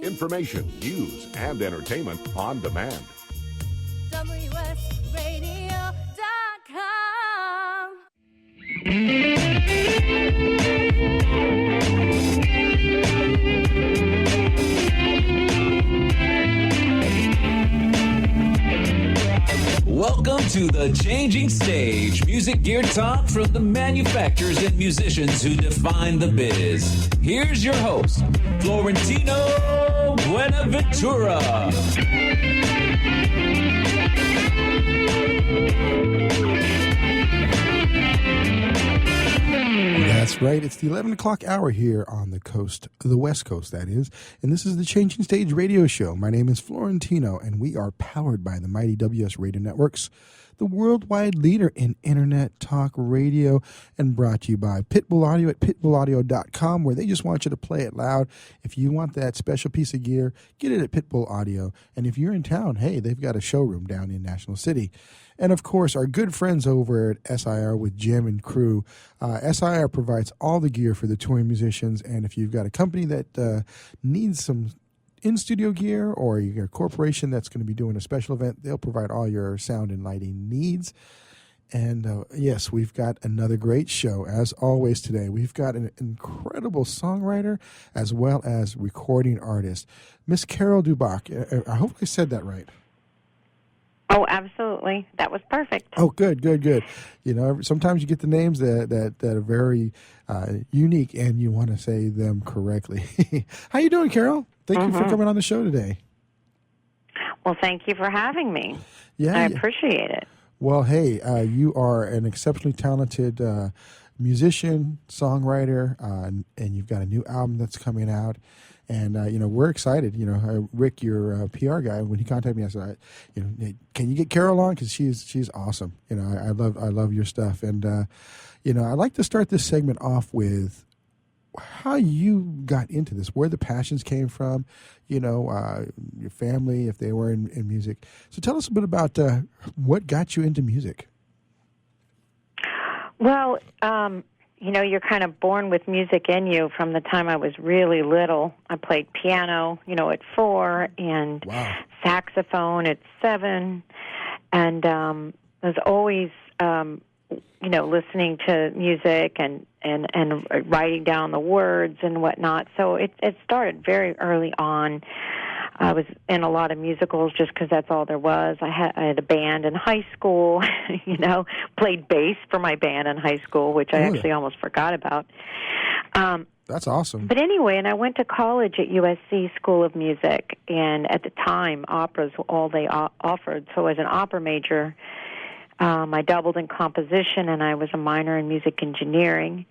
information, news, and entertainment on demand. Welcome to The Changing Stage, music gear talk from the manufacturers and musicians who define the biz. Here's your host, Florentino Buenaventura. That's right. It's the 11 o'clock hour here on the coast, the West Coast, that is. And this is the Changing Stage radio show. My name is Florentino, and we are powered by the mighty WS Radio Networks, the worldwide leader in Internet talk radio, and brought to you by Pitbull Audio at pitbullaudio.com, where they just want you to play it loud. If you want that special piece of gear, get it at Pitbull Audio. And if you're in town, hey, they've got a showroom down in National City. And, of course, our good friends over at SIR with Jim and crew. SIR provides all the gear for the touring musicians. And if you've got a company that needs some in-studio gear, or you're a corporation that's going to be doing a special event, they'll provide all your sound and lighting needs. And, yes, we've got another great show, as always, today. We've got an incredible songwriter as well as recording artist, Miss Carol Duboc. I hope I said that right. Oh, absolutely. That was perfect. Oh, good. You know, sometimes you get the names that are very unique, and you want to say them correctly. How you doing, Carol? Thank you for coming on the show today. Well, thank you for having me. Yeah, I appreciate it. Well, hey, you are an exceptionally talented musician, songwriter, and you've got a new album that's coming out. And, you know, we're excited. You know, Rick, your PR guy, when he contacted me, I said, you know, hey, can you get Carol on? Because she's awesome. You know, I love your stuff. And, you know, I'd like to start this segment off with how you got into this, where the passions came from, you know, your family, if they were in music. So tell us a bit about what got you into music. Well, you know, you're kind of born with music in you from the time I was really little. I played piano, you know, at 4, and saxophone at 7, and was always, you know, listening to music and writing down the words and whatnot. So it started very early on. I was in a lot of musicals just because that's all there was. I had a band in high school, you know, played bass for my band in high school, which I actually almost forgot about. That's awesome. But anyway, and I went to college at USC School of Music, and at the time, opera's all they offered. So as an opera major, I doubled in composition, and I was a minor in music engineering.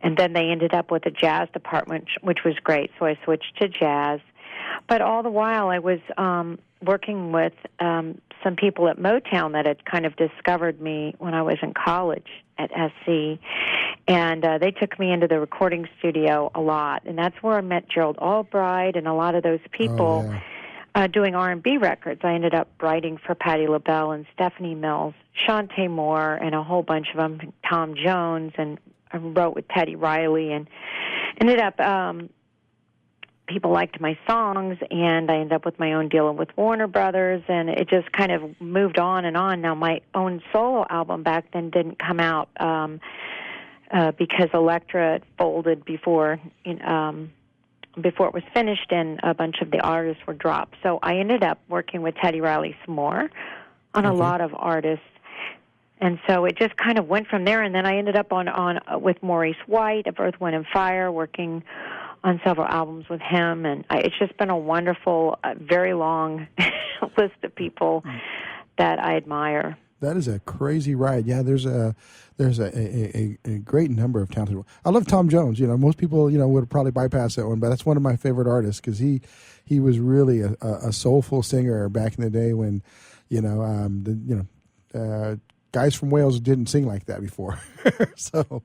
And then they ended up with a jazz department, which was great, so I switched to jazz. But all the while, I was working with some people at Motown that had kind of discovered me when I was in college at SC, and they took me into the recording studio a lot, and that's where I met Gerald Albright and a lot of those people doing R&B records. I ended up writing for Patti LaBelle and Stephanie Mills, Shantae Moore, and a whole bunch of them, Tom Jones, and I wrote with Teddy Riley, and ended up... people liked my songs, and I ended up with my own deal with Warner Brothers, and it just kind of moved on and on. Now, my own solo album back then didn't come out because Elektra folded before it was finished, and a bunch of the artists were dropped. So I ended up working with Teddy Riley some more on a lot of artists. And so it just kind of went from there, and then I ended up on with Maurice White of Earth, Wind & Fire, working on several albums with him, and it's just been a wonderful, very long list of people that I admire. That is a crazy ride. Yeah, there's a great number of talented people. I love Tom Jones. You know, most people, you know, would probably bypass that one, but that's one of my favorite artists because he was really a soulful singer back in the day when, you know, guys from Wales didn't sing like that before. So.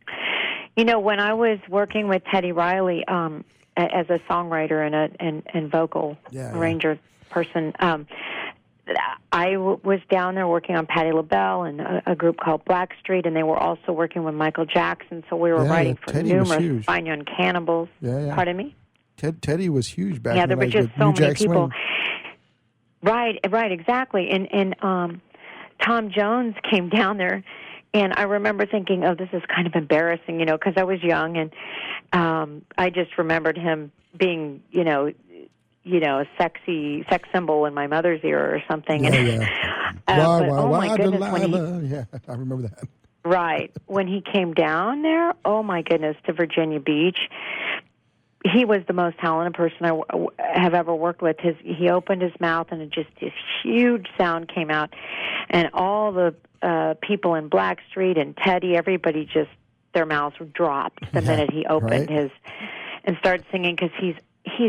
You know, when I was working with Teddy Riley as a songwriter and vocal arranger person, I was down there working on Patti LaBelle and a group called Blackstreet, and they were also working with Michael Jackson, so we were writing for Teddy numerous Fine Young Cannibals. Yeah. Pardon me? Teddy was huge back. Yeah, in there the were days just with so New many Jack people. Swing. Right, exactly. And Tom Jones came down there, and I remember thinking, oh, this is kind of embarrassing, because I was young, and I just remembered him being, a sexy sex symbol in my mother's ear or something. Yeah. My goodness, yeah, I remember that. Right. When he came down there, oh, my goodness, to Virginia Beach, he was the most talented person I have ever worked with. He opened his mouth, and just this huge sound came out, and all the people in Blackstreet and Teddy, everybody just, their mouths dropped the minute he opened his and started singing, because he's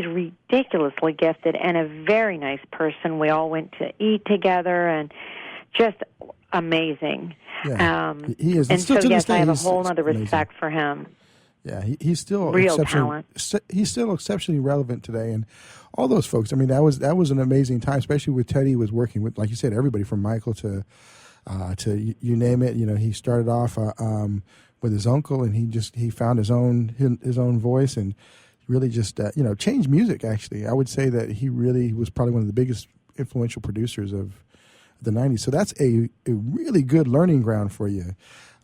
ridiculously gifted and a very nice person. We all went to eat together, and just amazing. Yeah, he is. And still so, to yes, this day, I have a whole other amazing. respect for him. Yeah, he's still real talent. He's still exceptionally relevant today, and all those folks. I mean, that was an amazing time, especially with Teddy. Was working with, like you said, everybody from Michael to you name it. He started off with his uncle, and he found his own voice, and really just changed music. Actually, I would say that he really was probably one of the biggest influential producers of the 90s. So that's a really good learning ground for you.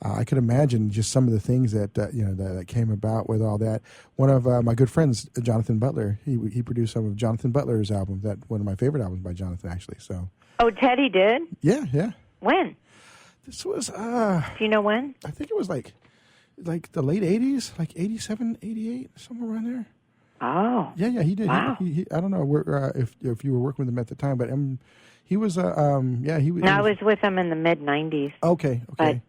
I could imagine just some of the things that came about with all that. One of my good friends, Jonathan Butler, he produced some of Jonathan Butler's album. That one of my favorite albums by Jonathan, actually. So. Oh, Teddy did? Yeah. When? This was. Do you know when? I think it was like the late 80s, like 87, 88, somewhere around there. Oh. Yeah, he did. Wow. He I don't know if you were working with him at the time, but he was. I was with him in the mid 90s. Okay. But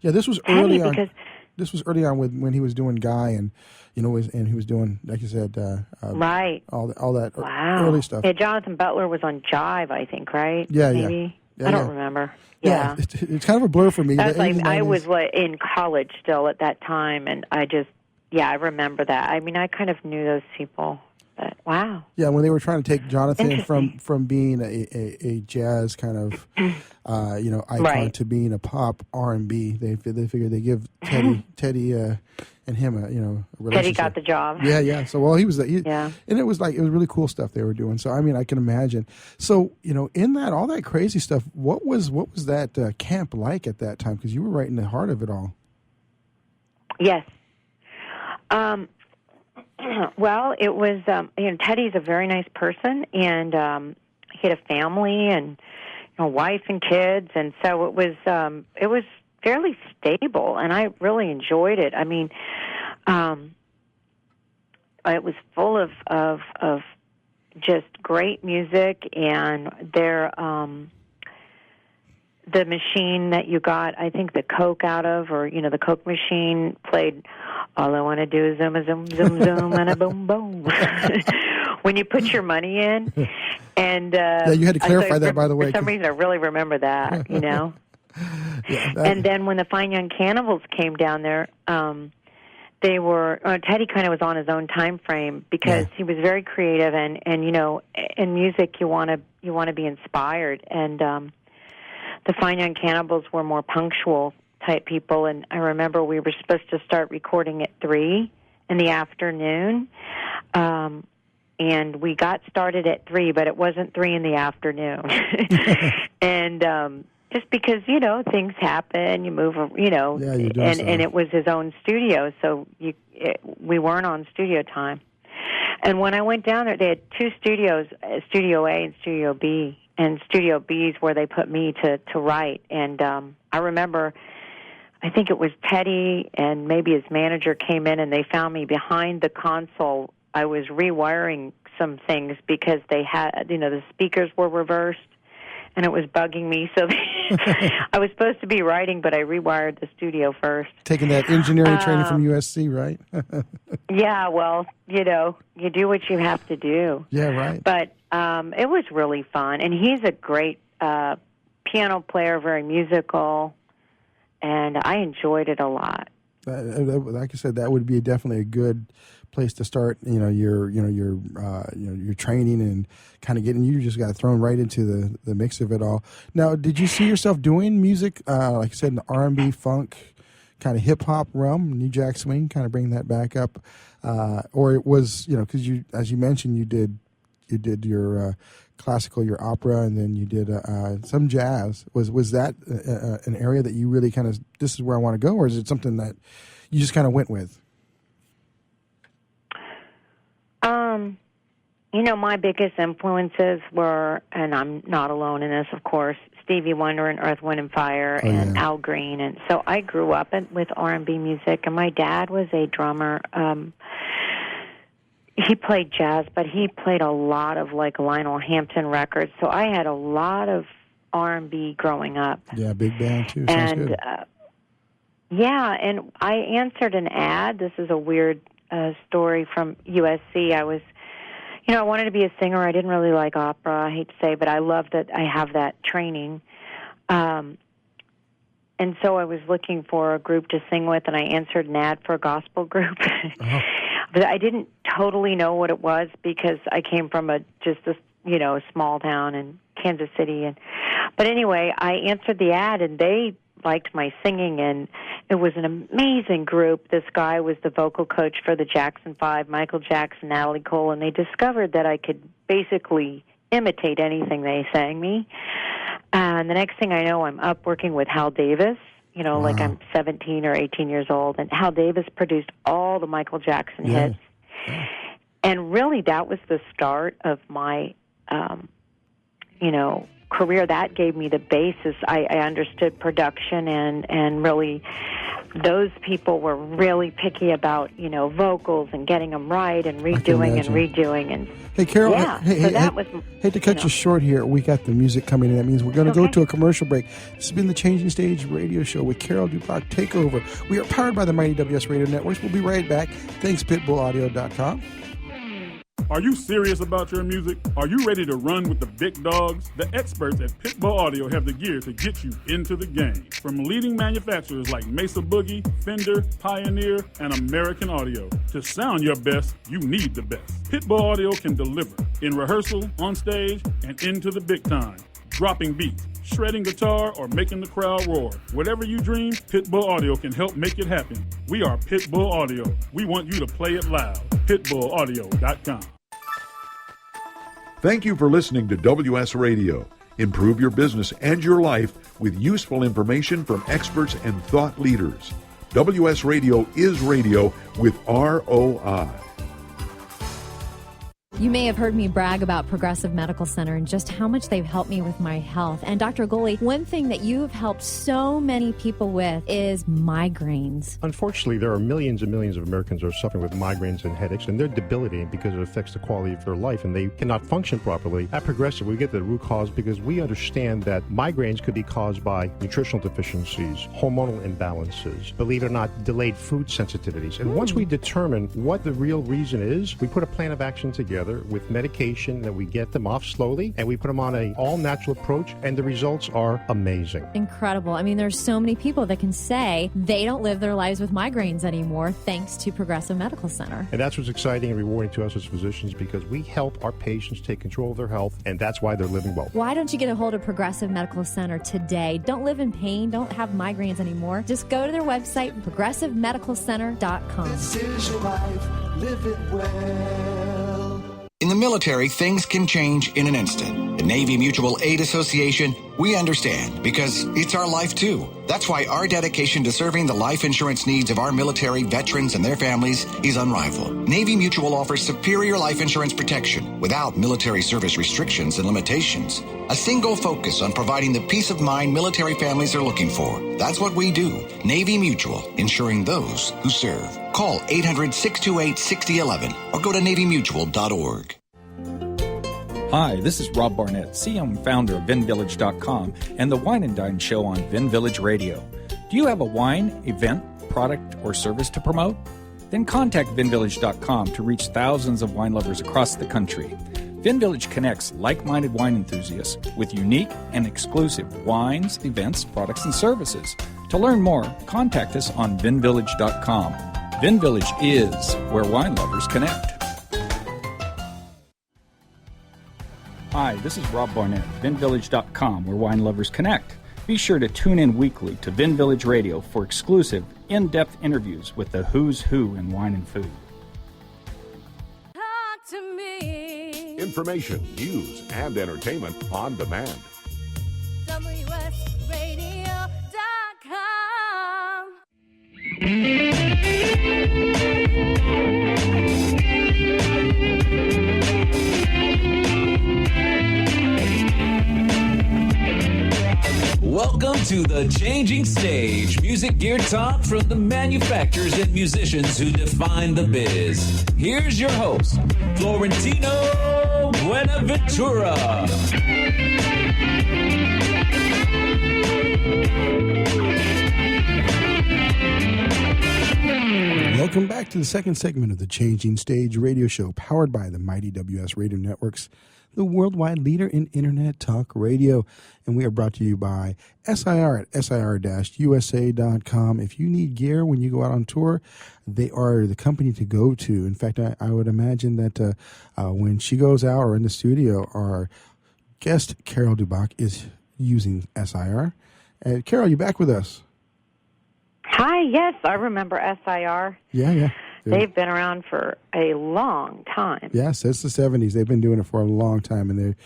yeah, this was early on. Because this was early on when he was doing Guy, and and he was doing, like you said, right, all that wow. early stuff. Yeah, Jonathan Butler was on Jive, I think, right? Yeah, maybe. Yeah, I don't remember. Yeah, it's kind of a blur for me. I was in college still at that time, and I remember that. I mean, I kind of knew those people. But, wow. Yeah, when they were trying to take Jonathan from being a jazz kind of icon to being a pop R&B, they figured they give Teddy and him a relationship. Teddy got the job. Yeah. So he was and it was really cool stuff they were doing. So I mean, I can imagine. So in that all that crazy stuff, what was that camp like at that time? Because you were right in the heart of it all. Yes. Well, it was, Teddy's a very nice person, and he had a family and wife and kids, and so it was fairly stable, and I really enjoyed it. I mean, it was full of just great music, and the machine that you got, I think the Coke out of, or the Coke machine played All I Want to Do Is Zoom, a Zoom, Zoom, Zoom, and a Boom, Boom. When you put your money in. And you had to clarify that, by the way. For some reason, I really remember that, And then when the Fine Young Cannibals came down there, Teddy kind of was on his own time frame, because he was very creative, and in music you want to be inspired, and the Fine Young Cannibals were more punctual type people, and I remember we were supposed to start recording at 3 in the afternoon, and we got started at 3, but it wasn't 3 in the afternoon. And just because, things happen, you move, and it was his own studio, so we weren't on studio time. And when I went down there, they had 2 studios, Studio A and Studio B. And Studio B is where they put me to write. And I remember, I think it was Teddy and maybe his manager came in, and they found me behind the console. I was rewiring some things because they had, the speakers were reversed, and it was bugging me. So I was supposed to be writing, but I rewired the studio first. Taking that engineering training from USC, right? Yeah, well, you do what you have to do. Yeah, right. But it was really fun, and he's a great piano player, very musical, and I enjoyed it a lot. Like I said, that would be definitely a good place to start. Your training and kind of getting. You just got thrown right into the mix of it all. Now, did you see yourself doing music, like I said, in the R&B, funk kind of hip-hop realm, New Jack Swing, kind of bring that back up? Or it was, because you, as you mentioned, you did your classical, your opera, and then you did some jazz. Was that an area that you really kind of, this is where I want to go, or is it something that you just kind of went with? My biggest influences were, and I'm not alone in this, of course, Stevie Wonder and Earth, Wind and Fire and Al Green. And so I grew up with R&B music, and my dad was a drummer. He played jazz, but he played a lot of like Lionel Hampton records. So I had a lot of R&B growing up. Yeah, big band too. Sounds good. And I answered an ad. This is a weird story from USC. I was, I wanted to be a singer. I didn't really like opera, I hate to say, but I love that I have that training. And so I was looking for a group to sing with, and I answered an ad for a gospel group. But I didn't totally know what it was because I came from a small town in Kansas City. But anyway, I answered the ad, and they liked my singing, and it was an amazing group. This guy was the vocal coach for the Jackson 5, Michael Jackson, Natalie Cole, and they discovered that I could basically imitate anything they sang me. And the next thing I know, I'm up working with Hal Davis, like I'm 17 or 18 years old, and Hal Davis produced all the Michael Jackson hits. Yeah. And really, that was the start of my, career. That gave me the basis. I understood production, and really those people were really picky about, vocals and getting them right and redoing. And hey, Carol, that was... Hate to cut you short here. We got the music coming in. That means we're going to go to a commercial break. This has been the Changing Stage radio show with Carol Duboc Takeover. We are powered by the Mighty WS Radio Networks. We'll be right back. Thanks, pitbullaudio.com. Are you serious about your music? Are you ready to run with the big dogs? The experts at Pitbull Audio have the gear to get you into the game. From leading manufacturers like Mesa Boogie, Fender, Pioneer, and American Audio. To sound your best, you need the best. Pitbull Audio can deliver in rehearsal, on stage, and into the big time. Dropping beats, shredding guitar, or making the crowd roar. Whatever you dream, Pitbull Audio can help make it happen. We are Pitbull Audio. We want you to play it loud. PitbullAudio.com. Thank you for listening to WS Radio. Improve your business and your life with useful information from experts and thought leaders. WS Radio is radio with ROI. You may have heard me brag about Progressive Medical Center and just how much they've helped me with my health. And Dr. Goli, one thing that you have helped so many people with is migraines. Unfortunately, there are millions and millions of Americans who are suffering with migraines and headaches, and they're debilitating because it affects the quality of their life, and they cannot function properly. At Progressive, we get the root cause because we understand that migraines could be caused by nutritional deficiencies, hormonal imbalances, believe it or not, delayed food sensitivities. And once we determine what the real reason is, we put a plan of action together with medication that we get them off slowly, and we put them on an all-natural approach, and the results are amazing. Incredible. I mean, there's so many people that can say they don't live their lives with migraines anymore thanks to Progressive Medical Center. And that's what's exciting and rewarding to us as physicians, because we help our patients take control of their health, and that's why they're living well. Why don't you get a hold of Progressive Medical Center today? Don't live in pain. Don't have migraines anymore. Just go to their website, progressivemedicalcenter.com. This is your life. Live it well. In the military, things can change in an instant. The Navy Mutual Aid Association, we understand because it's our life too. That's why our dedication to serving the life insurance needs of our military veterans and their families is unrivaled. Navy Mutual offers superior life insurance protection without military service restrictions and limitations. A single focus on providing the peace of mind military families are looking for. That's what we do. Navy Mutual, insuring those who serve. Call 800-628-6011 or go to NavyMutual.org. Hi, this is Rob Barnett, CEO and founder of VinVillage.com and the Wine and Dine Show on Vin Village Radio. Do you have a wine, event, product, or service to promote? Then contact VinVillage.com to reach thousands of wine lovers across the country. Vin Village connects like-minded wine enthusiasts with unique and exclusive wines, events, products, and services. To learn more, contact us on VinVillage.com. Vin Village is where wine lovers connect. Hi, this is Rob Barnett, VinVillage.com, where wine lovers connect. Be sure to tune in weekly to Vin Village Radio for exclusive, in-depth interviews with the who's who in wine and food. Talk to me. Information, news, and entertainment on demand. WSRadio.com. Welcome to The Changing Stage, music gear talk from the manufacturers and musicians who define the biz. Here's your host, Florentino Buenaventura. Welcome back to the second segment of the Changing Stage radio show, powered by the mighty WS Radio Networks, the worldwide leader in Internet Talk Radio. And we are brought to you by SIR at SIR-USA.com. If you need gear when you go out on tour, they are the company to go to. In fact, I would imagine that when she goes out or in the studio, our guest, Carol Duboc, is using SIR. Carol, you back with us? Hi, yes, I remember SIR. Yeah. They've been around for a long time. Yes, since the 70s. They've been doing it for a long time, and they're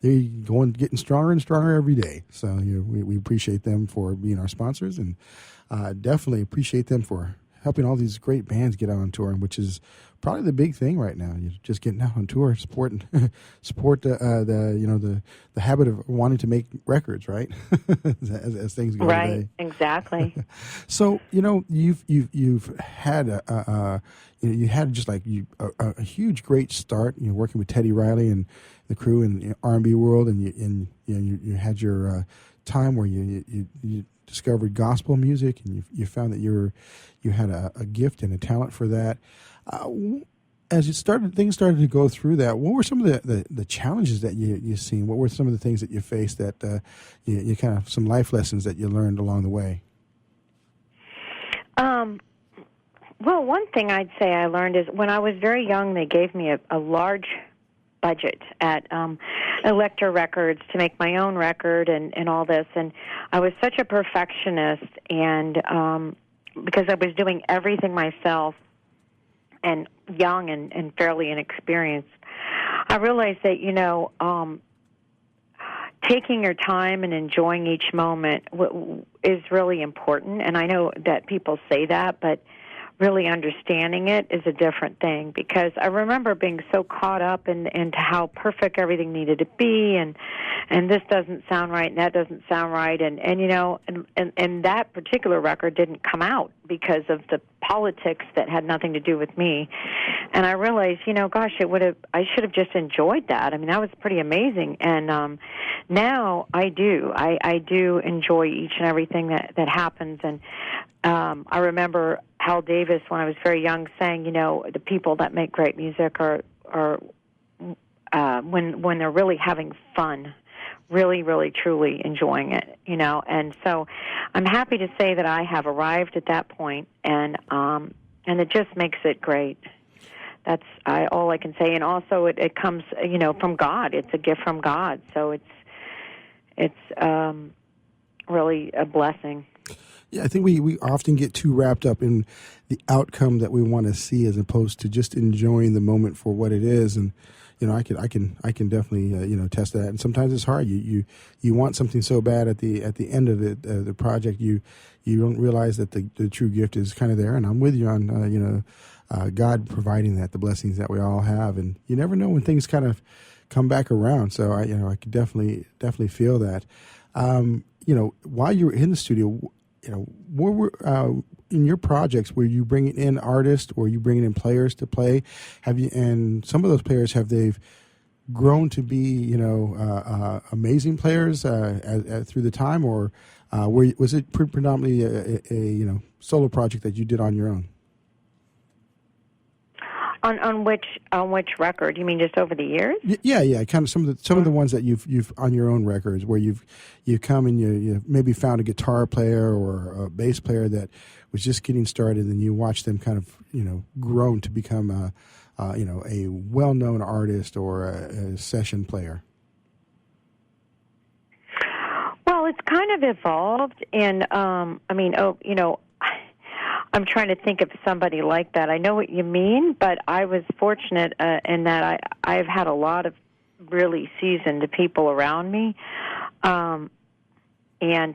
getting stronger and stronger every day. So we appreciate them for being our sponsors, and definitely appreciate them for helping all these great bands get out on tour, which is probably the big thing right now. You're just getting out on tour, support the habit of wanting to make records, right? as things go. Right, today. Exactly. So you've had a huge great start. You're working with Teddy Riley and the crew in the R&B world, and you had your time where you discovered gospel music, and you found that you had a gift and a talent for that. As things started to go through that, what were some of the challenges that you seen? What were some of the things that you faced that you kind of some life lessons that you learned along the way? Well, one thing I'd say I learned is when I was very young, they gave me a large budget at Elektra Records to make my own record and all this. And I was such a perfectionist, and because I was doing everything myself and young and fairly inexperienced, I realized that, taking your time and enjoying each moment is really important. And I know that people say that, but really understanding it is a different thing, because I remember being so caught up into how perfect everything needed to be, and this doesn't sound right and that doesn't sound right, and that particular record didn't come out because of the politics that had nothing to do with me. And I realized, gosh, I should have just enjoyed that. I mean, that was pretty amazing. And now I do. I do enjoy each and everything that happens. And I remember Hal Davis, when I was very young, saying, the people that make great music are when they're really having fun, really, really, truly enjoying it, And so I'm happy to say that I have arrived at that point, and it just makes it great. That's all I can say. And also it comes, from God. It's a gift from God. So it's really a blessing. Yeah, I think we often get too wrapped up in the outcome that we want to see, as opposed to just enjoying the moment for what it is. And I can definitely test that. And sometimes it's hard. You want something so bad at the end of it, the project. You don't realize that the true gift is kind of there. And I'm with you on God providing that, the blessings that we all have. And you never know when things kind of come back around. So I could definitely feel that. While you were in the studio, what were in your projects, were you bringing in artists, or you bringing in players to play? And some of those players, have they've grown to be amazing players through the time, or was it predominantly a solo project that you did on your own? On which record? You mean just over the years? Yeah. Kind of some of the ones that you've on your own records, where you come and you maybe found a guitar player or a bass player that was just getting started, and you watch them kind of grown to become a well-known artist or a session player. Well, it's kind of evolved, and I'm trying to think of somebody like that. I know what you mean, but I was fortunate in that I've had a lot of really seasoned people around me, and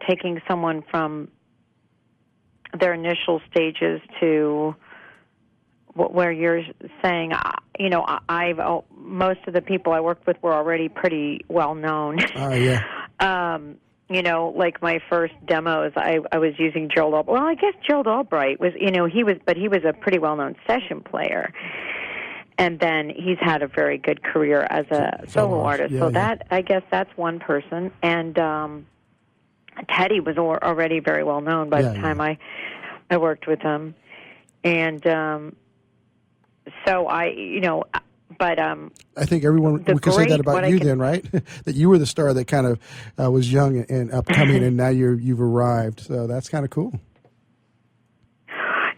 taking someone from their initial stages to where you're saying, most of the people I worked with were already pretty well known. Oh, yeah. Like my first demos, I was using Gerald Albright. Well, I guess Gerald Albright was, he was a pretty well-known session player. And then he's had a very good career as a solo artist. Yeah, so I guess that's one person. And Teddy was already very well known by the time I worked with him. And but I think everyone we could say that about you then, right? That you were the star that kind of was young and upcoming, and now you've arrived. So that's kind of cool.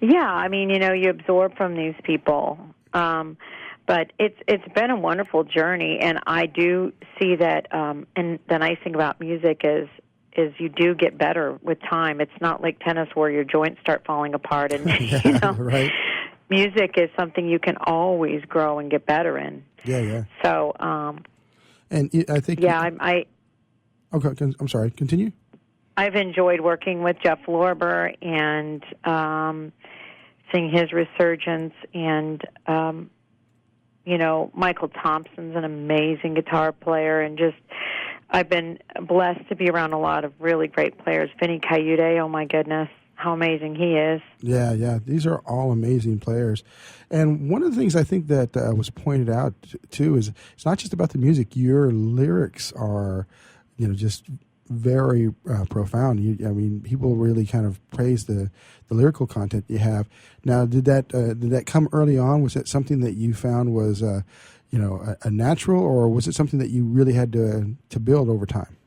Yeah, you absorb from these people. But it's been a wonderful journey, and I do see that. And the nice thing about music is you do get better with time. It's not like tennis where your joints start falling apart, and right. Music is something you can always grow and get better in. Yeah. So, and I think. Yeah, Okay, I'm sorry. Continue. I've enjoyed working with Jeff Lorber and seeing his resurgence, and Michael Thompson's an amazing guitar player, and I've been blessed to be around a lot of really great players. Vinny Cayude, oh my goodness, how amazing he is. Yeah. These are all amazing players. And one of the things I think that was pointed out, too, is it's not just about the music. Your lyrics are, just very profound. People really kind of praise the lyrical content you have. Now, did that come early on? Was it something that you found was, a natural, or was it something that you really had to build over time?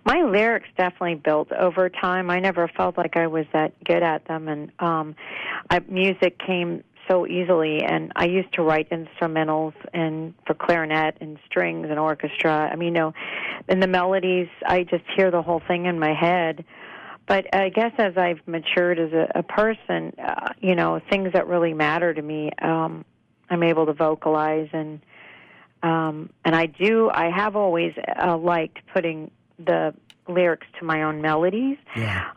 My lyrics definitely built over time. I never felt like I was that good at them, and music came so easily. And I used to write instrumentals and for clarinet and strings and orchestra. And the melodies, I just hear the whole thing in my head. But I guess as I've matured as a person, things that really matter to me, I'm able to vocalize, and I have always liked putting the lyrics to my own melodies. Yeah.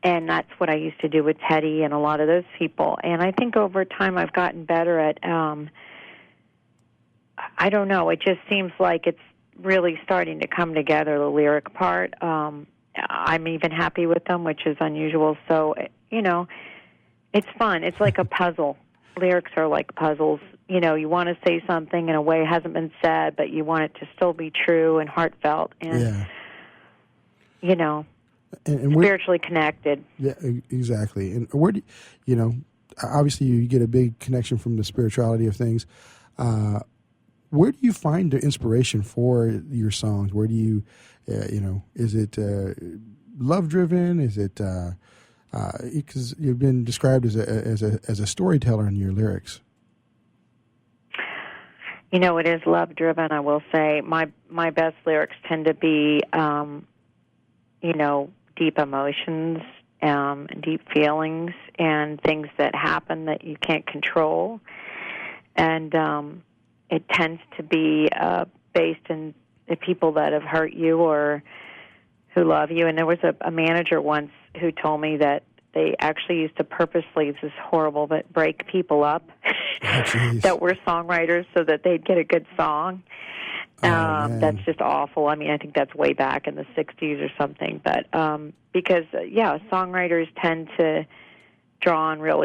And that's what I used to do with Teddy and a lot of those people. And I think over time I've gotten better at, I don't know, it just seems like it's really starting to come together, the lyric part. I'm even happy with them, which is unusual. So, it's fun. It's like a puzzle. Lyrics are like puzzles. You want to say something in a way it hasn't been said, but you want it to still be true and heartfelt and, and spiritually connected. Yeah, exactly. And where do obviously you get a big connection from the spirituality of things. Where do you find the inspiration for your songs? Where do you, is it love-driven? Is it, because you've been described as a storyteller in your lyrics. It is love-driven, I will say. My best lyrics tend to be, deep emotions, deep feelings, and things that happen that you can't control. And it tends to be based in the people that have hurt you or who love you. And there was a manager once who told me that they actually used to purposely, this is horrible, but break people up that were songwriters so that they'd get a good song. That's just awful. I think that's way back in the 60s or something. But because, songwriters tend to draw on real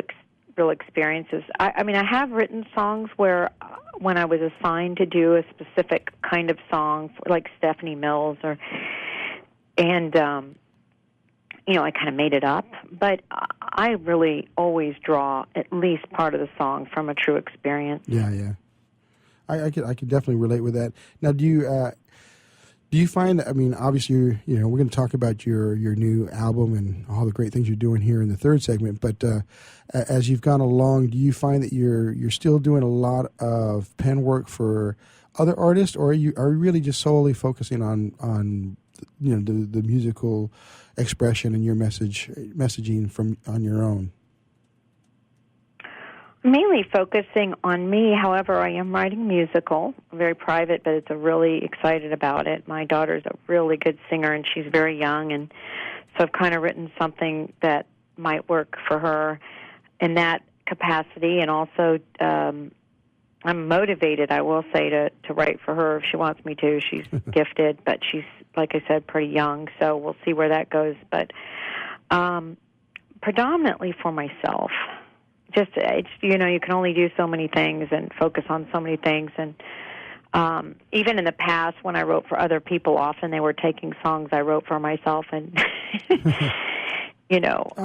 experiences. I have written songs where when I was assigned to do a specific kind of song, like Stephanie Mills, I kind of made it up, but I really always draw at least part of the song from a true experience. Yeah. I can definitely relate with that. Now, do Do you find that, I mean, obviously, we're going to talk about your new album and all the great things you're doing here in the third segment, but as you've gone along, do you find that you're still doing a lot of pen work for other artists, or are you really just solely focusing on the musical expression and your messaging on your own? Mainly focusing on me. However, I am writing musical, very private, but it's really excited about it. My daughter's a really good singer, and she's very young, and so I've kind of written something that might work for her in that capacity. And also, I'm motivated, I will say, to write for her if she wants me to. She's gifted, but she's, like I said, pretty young, so we'll see where that goes. But predominantly for myself. It's you can only do so many things and focus on so many things. And even in the past, when I wrote for other people, often they were taking songs I wrote for myself, and I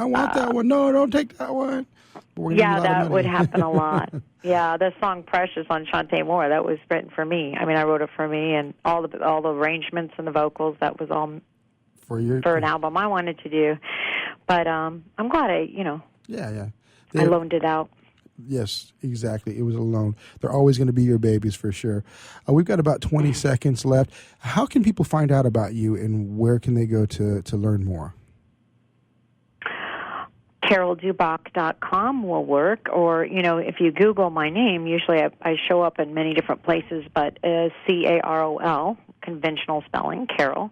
want that one. No, don't take that one. Yeah, that would happen a lot. Yeah, the song "Precious" on Shantae Moore, that was written for me. I mean, I wrote it for me, and all the arrangements and the vocals, that was all for an album I wanted to do. But I'm glad Yeah. I loaned it out. Yes, exactly. It was a loan. They're always going to be your babies for sure. We've got about 20 seconds left. How can people find out about you, and where can they go to learn more? CarolDuboc.com will work, or, if you Google my name, usually I show up in many different places, but Carol, conventional spelling, Carol,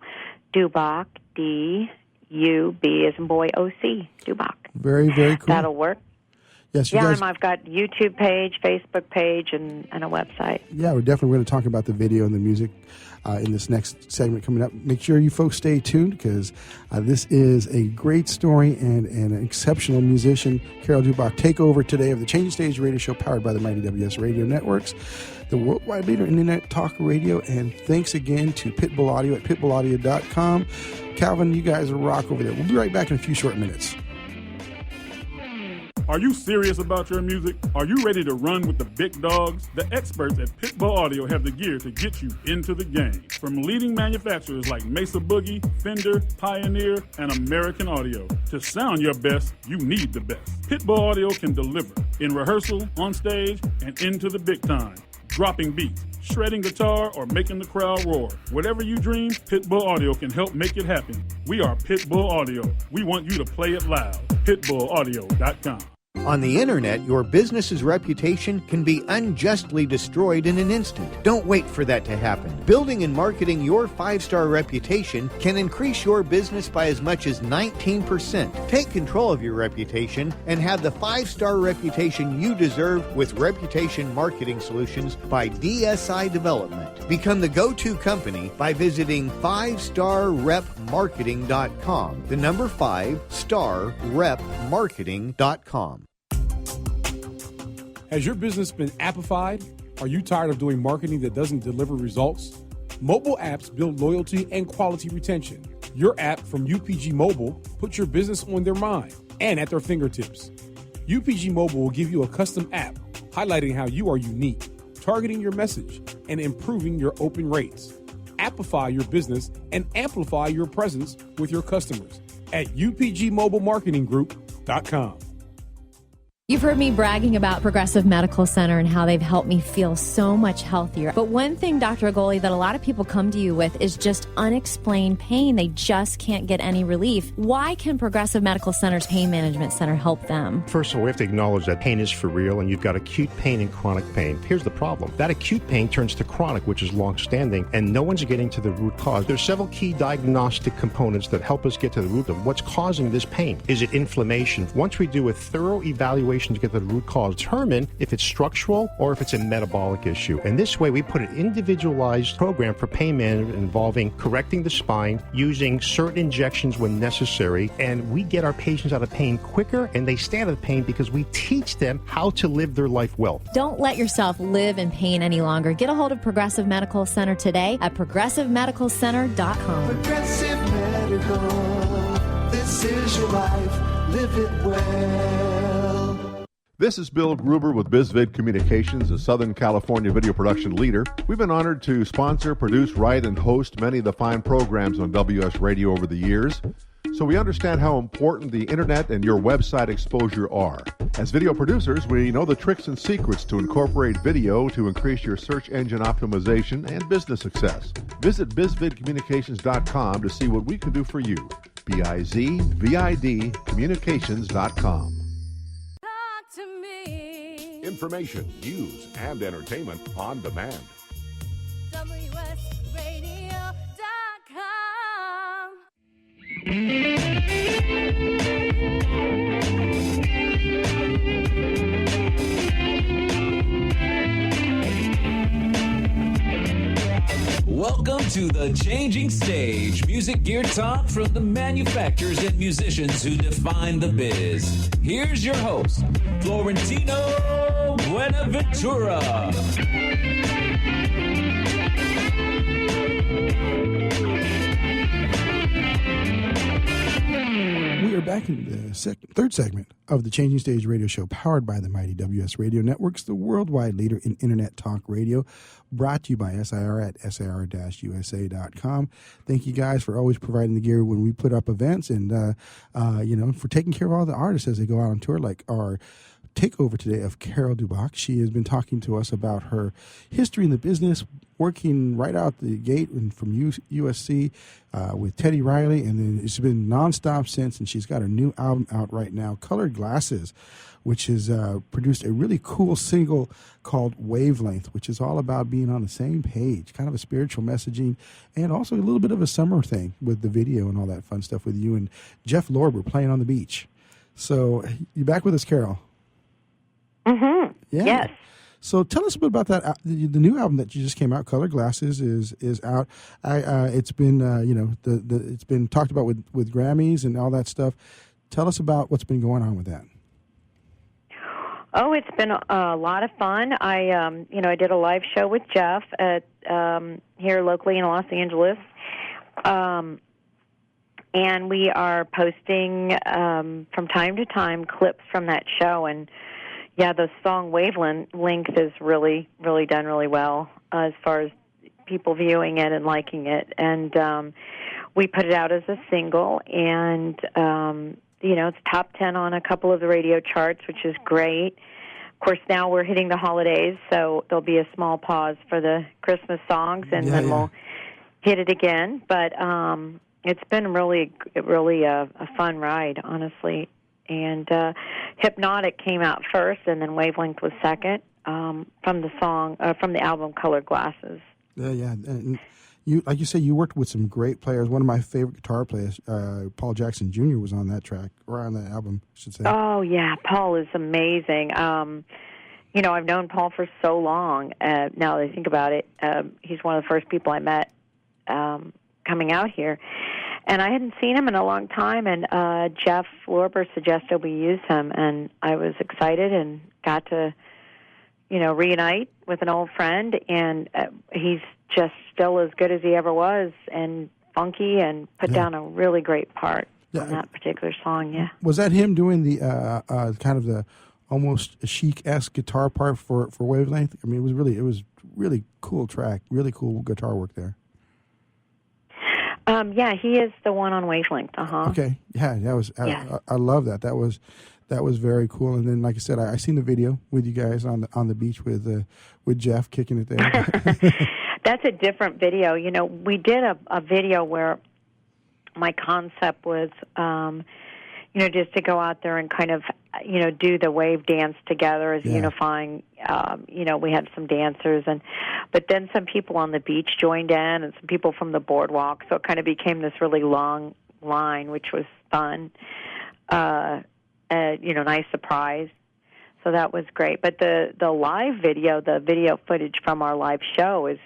Duboc, D-U-B as in boy, O-C, Duboc. Very, very cool. That'll work. Yes, I've got YouTube page, Facebook page, and a website. Yeah, we're definitely going to talk about the video and the music in this next segment coming up. Make sure you folks stay tuned, because this is a great story and an exceptional musician. Carol Duboc, take over today of the Changing Stage radio show powered by the Mighty WS Radio Networks, the worldwide leader in internet talk radio. And thanks again to Pitbull Audio at pitbullaudio.com. Calvin, you guys rock over there. We'll be right back in a few short minutes. Are you serious about your music? Are you ready to run with the big dogs? The experts at Pitbull Audio have the gear to get you into the game. From leading manufacturers like Mesa Boogie, Fender, Pioneer, and American Audio. To sound your best, you need the best. Pitbull Audio can deliver in rehearsal, on stage, and into the big time. Dropping beats, shredding guitar, or making the crowd roar. Whatever you dream, Pitbull Audio can help make it happen. We are Pitbull Audio. We want you to play it loud. PitbullAudio.com. On the internet, your business's reputation can be unjustly destroyed in an instant. Don't wait for that to happen. Building and marketing your 5-star reputation can increase your business by as much as 19%. Take control of your reputation and have the 5-star reputation you deserve with Reputation Marketing Solutions by DSI Development. Become the go-to company by visiting 5starrepmarketing.com. The number 5starrepmarketing.com. Has your business been appified? Are you tired of doing marketing that doesn't deliver results? Mobile apps build loyalty and quality retention. Your app from UPG Mobile puts your business on their mind and at their fingertips. UPG Mobile will give you a custom app highlighting how you are unique, targeting your message, and improving your open rates. Appify your business and amplify your presence with your customers at upgmobilemarketinggroup.com. You've heard me bragging about Progressive Medical Center and how they've helped me feel so much healthier. But one thing, Dr. Agoli, that a lot of people come to you with is just unexplained pain. They just can't get any relief. Why can Progressive Medical Center's Pain Management Center help them? First of all, we have to acknowledge that pain is for real, and you've got acute pain and chronic pain. Here's the problem. That acute pain turns to chronic, which is long-standing, and no one's getting to the root cause. There's several key diagnostic components that help us get to the root of what's causing this pain. Is it inflammation? Once we do a thorough evaluation to get to the root cause, determine if it's structural or if it's a metabolic issue. And this way, we put an individualized program for pain management involving correcting the spine, using certain injections when necessary, and we get our patients out of pain quicker, and they stay out of pain because we teach them how to live their life well. Don't let yourself live in pain any longer. Get a hold of Progressive Medical Center today at progressivemedicalcenter.com. Progressive Medical, this is your life, live it well. This is Bill Gruber with BizVid Communications, a Southern California video production leader. We've been honored to sponsor, produce, write, and host many of the fine programs on WS Radio over the years. So we understand how important the internet and your website exposure are. As video producers, we know the tricks and secrets to incorporate video to increase your search engine optimization and business success. Visit bizvidcommunications.com to see what we can do for you. BIZVID communications.com. Information, news, and entertainment on demand. Welcome to The Changing Stage, music gear talk from the manufacturers and musicians who define the biz. Here's your host, Florentino Buenaventura. We are back in the third segment of the Changing Stage radio show, powered by the mighty WS Radio Networks, the worldwide leader in internet talk radio, brought to you by SIR at SIR-USA.com. Thank you guys for always providing the gear when we put up events, and for taking care of all the artists as they go out on tour, like our takeover today of Carol Duboc. She has been talking to us about her history in the business, working right out the gate from USC with Teddy Riley, and then it's been nonstop since, and she's got her new album out right now, Colored Glasses, which has produced a really cool single called Wavelength, which is all about being on the same page, kind of a spiritual messaging, and also a little bit of a summer thing with the video and all that fun stuff with you and Jeff Lorber playing on the beach. So you back with us, Carol? Mm-hmm. Yeah. Yes. So tell us a bit about that. The new album that you just came out, Colored Glasses, is out. It's been it's been talked about with Grammys and all that stuff. Tell us about what's been going on with that. Oh, it's been a lot of fun. I did a live show with Jeff at here locally in Los Angeles, and we are posting from time to time clips from that show. And yeah, the song Wavelength is really, really done really well as far as people viewing it and liking it. And we put it out as a single, and it's top 10 on a couple of the radio charts, which is great. Of course, now we're hitting the holidays, so there'll be a small pause for the Christmas songs, and then we'll hit it again. But it's been really a fun ride, honestly. And Hypnotic came out first, and then Wavelength was second from the album Colored Glasses. Yeah. And you, like you say, you worked with some great players. One of my favorite guitar players, Paul Jackson Jr., was on that track, or on that album, I should say. Oh, yeah, Paul is amazing. I've known Paul for so long. Now that I think about it, he's one of the first people I met coming out here. And I hadn't seen him in a long time, and Jeff Lorber suggested we use him, and I was excited and got to, reunite with an old friend, and he's just still as good as he ever was, and funky, and put down a really great part on that particular song, yeah. Was that him doing the kind of the almost chic-esque guitar part for Wavelength? I mean, it was really cool track, really cool guitar work there. He is the one on Wavelength. Okay, that was. I love that. That was very cool. And then, like I said, I seen the video with you guys on the beach with Jeff kicking it there. That's a different video. We did a video where my concept was, just to go out there and kind of, do the wave dance together as unifying. We had some dancers, but then some people on the beach joined in, and some people from the boardwalk. So it kind of became this really long line, which was fun. Nice surprise. So that was great. But the live video, the video footage from our live show, is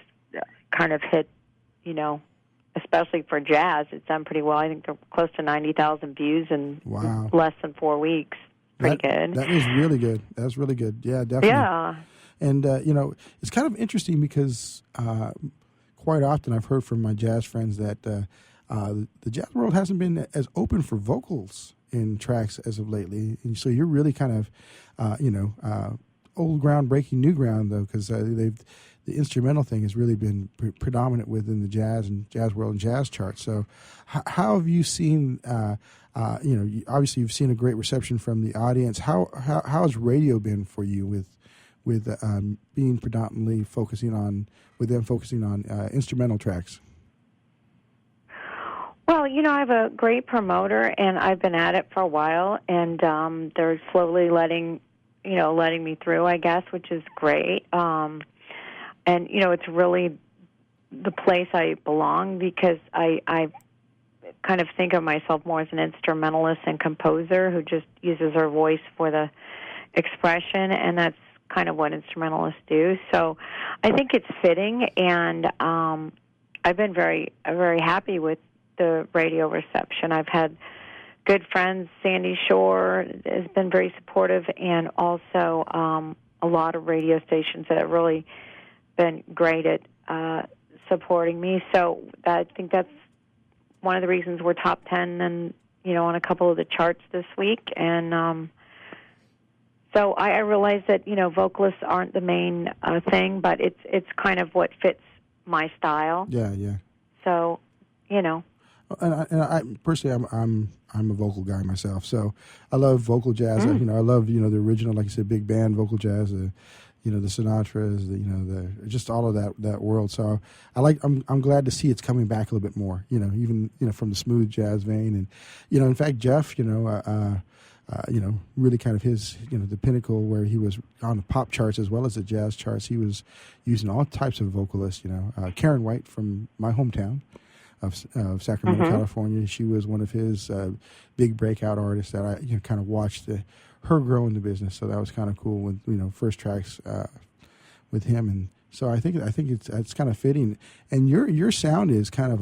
kind of hit, especially for jazz, it's done pretty well. I think they're close to 90,000 views in less than 4 weeks. Pretty good. That is really good. That's really good. Yeah, definitely. Yeah. And, it's kind of interesting because quite often I've heard from my jazz friends that the jazz world hasn't been as open for vocals in tracks as of lately. And so you're really kind of, old ground breaking new ground, though, because the instrumental thing has really been predominant within the jazz world and jazz charts. So how have you seen, obviously you've seen a great reception from the audience. How has radio been for you with being predominantly focusing on instrumental tracks? Well, I have a great promoter, and I've been at it for a while, and they're slowly letting me through, I guess, which is great. And it's really the place I belong, because I kind of think of myself more as an instrumentalist and composer who just uses her voice for the expression, and that's kind of what instrumentalists do. So I think it's fitting, and I've been very, very happy with the radio reception. I've had good friends. Sandy Shore has been very supportive, and also a lot of radio stations that have really been great at supporting me. So I think that's one of the reasons we're top 10 and on a couple of the charts this week. And so I realize that vocalists aren't the main thing, but it's kind of what fits my style. Yeah. So And I personally, I'm a vocal guy myself, so I love vocal jazz. I love the original, like you said, big band vocal jazz. The Sinatras, just all of that world. So I'm glad to see it's coming back a little bit more. Even from the smooth jazz vein, and in fact, Jeff, really kind of his, the pinnacle where he was on the pop charts as well as the jazz charts. He was using all types of vocalists. Karen White from my hometown of Sacramento, California. She was one of his big breakout artists that I kind of watched her grow in the business. So that was kind of cool with first tracks with him, and so I think it's kind of fitting. And your sound is kind of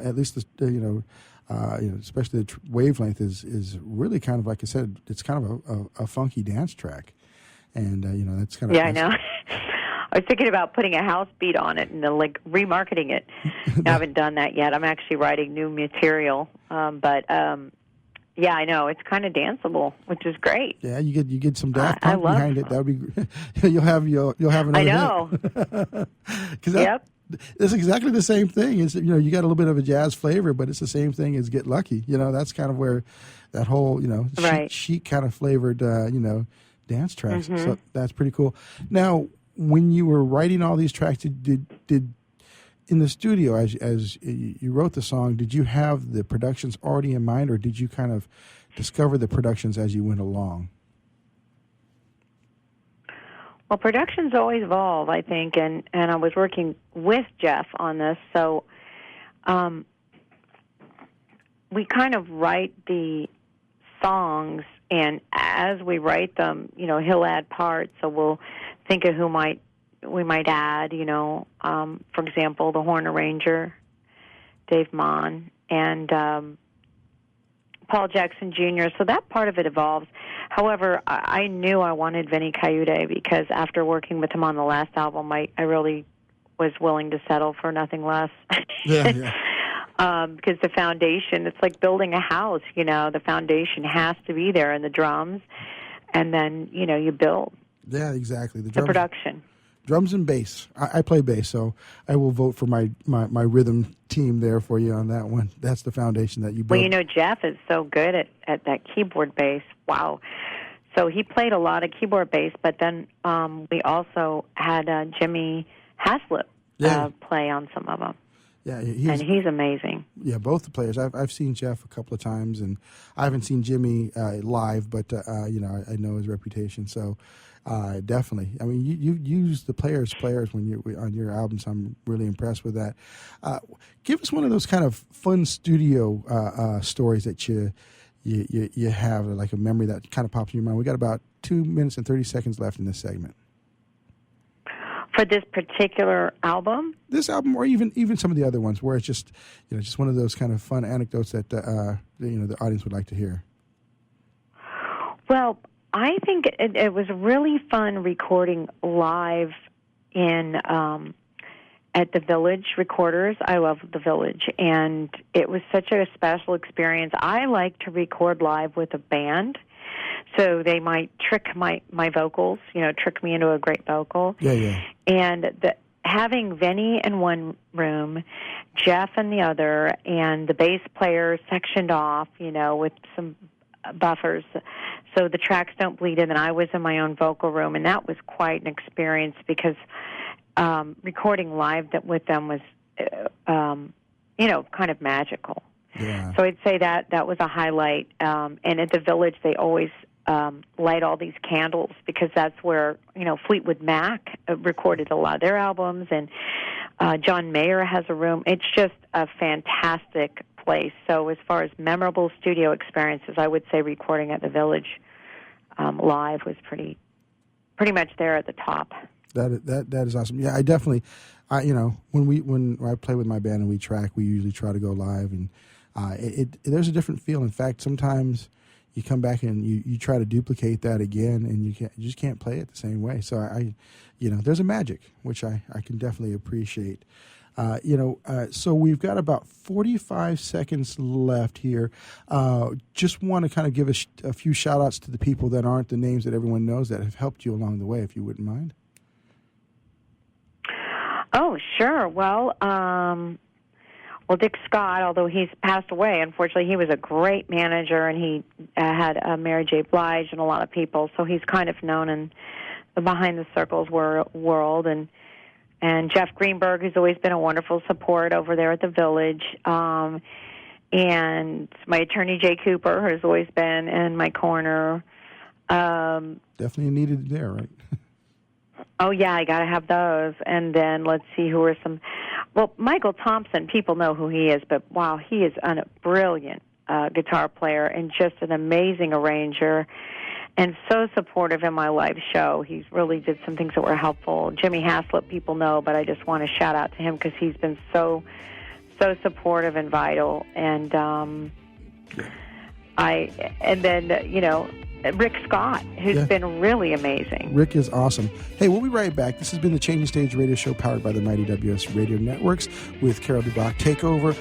at least especially the wavelength is really kind of, like I said, it's kind of a funky dance track, and that's kind of I know. I was thinking about putting a house beat on it and remarketing it. I haven't done that yet. I'm actually writing new material, but yeah, I know it's kind of danceable, which is great. Yeah, you get some Daft Punk behind it. That would be you'll have another. I know. Because it's exactly the same thing. It's you got a little bit of a jazz flavor, but it's the same thing as Get Lucky. That's kind of where that whole chic kind of flavored dance tracks. So that's pretty cool. Now, when you were writing all these tracks, did in the studio as you wrote the song, did you have the productions already in mind, or did you kind of discover the productions as you went along? Well, productions always evolve, I think, and I was working with Jeff on this, so we kind of write the songs, and as we write them, he'll add parts, so we'll think of we might add, for example, the horn arranger, Dave Mon, and Paul Jackson Jr., so that part of it evolves. However, I knew I wanted Vinny Cayude because after working with him on the last album, I really was willing to settle for nothing less. Yeah. Because the foundation, it's like building a house, the foundation has to be there in the drums, and then, you build. Yeah, exactly. The production. Drums and bass. I play bass, so I will vote for my rhythm team there for you on that one. That's the foundation that you build. Well, Jeff is so good at that keyboard bass. Wow. So he played a lot of keyboard bass, but then we also had Jimmy Haslip play on some of them. Yeah, and he's amazing. Yeah, both the players. I've seen Jeff a couple of times, and I haven't seen Jimmy live, but I know his reputation. So definitely, I mean, you use the players when you on your albums. I'm really impressed with that. Give us one of those kind of fun studio stories that you have, like a memory that kind of pops in your mind. We got about 2 minutes and 30 seconds left in this segment. For this particular album? This album, or even some of the other ones, where it's just just one of those kind of fun anecdotes that the audience would like to hear. Well, I think it was really fun recording live in at the Village Recorders. I love the Village, and it was such a special experience. I like to record live with a band, so they might trick my vocals, trick me into a great vocal. Yeah. And having Vinny in one room, Jeff in the other, and the bass player sectioned off, with some buffers so the tracks don't bleed in, and I was in my own vocal room, and that was quite an experience because recording live with them was, kind of magical. Yeah. So I'd say that was a highlight. And at the Village, they always light all these candles because that's where, Fleetwood Mac recorded a lot of their albums, and John Mayer has a room. It's just a fantastic place. So as far as memorable studio experiences, I would say recording at the Village live was pretty much there at the top. That is awesome. Yeah, I definitely, when I play with my band and we track, we usually try to go live, and there's a different feel. In fact, sometimes you come back and you try to duplicate that again, and you just can't play it the same way. So there's a magic which I can definitely appreciate. So we've got about 45 seconds left here. Just want to kind of give a few shout outs to the people that aren't the names that everyone knows that have helped you along the way, if you wouldn't mind. Oh, sure. Well, Dick Scott, although he's passed away, unfortunately, he was a great manager, and he had Mary J. Blige and a lot of people, so he's kind of known in the behind the circles world, and Jeff Greenberg, who's always been a wonderful support over there at the Village, and my attorney, Jay Cooper, who's always been in my corner. Definitely needed there, right? Oh, yeah, I got to have those. And then let's see who are some. Well, Michael Thompson, people know who he is, but wow, he is a brilliant guitar player and just an amazing arranger and so supportive in my live show. He really did some things that were helpful. Jimmy Haslip, people know, but I just want to shout out to him because he's been so supportive and vital. And Rick Scott, who's been really amazing. Rick is awesome. Hey, we'll be right back. This has been the Changing Stage Radio Show powered by the Mighty WS Radio Networks with Carol Duboc Takeover.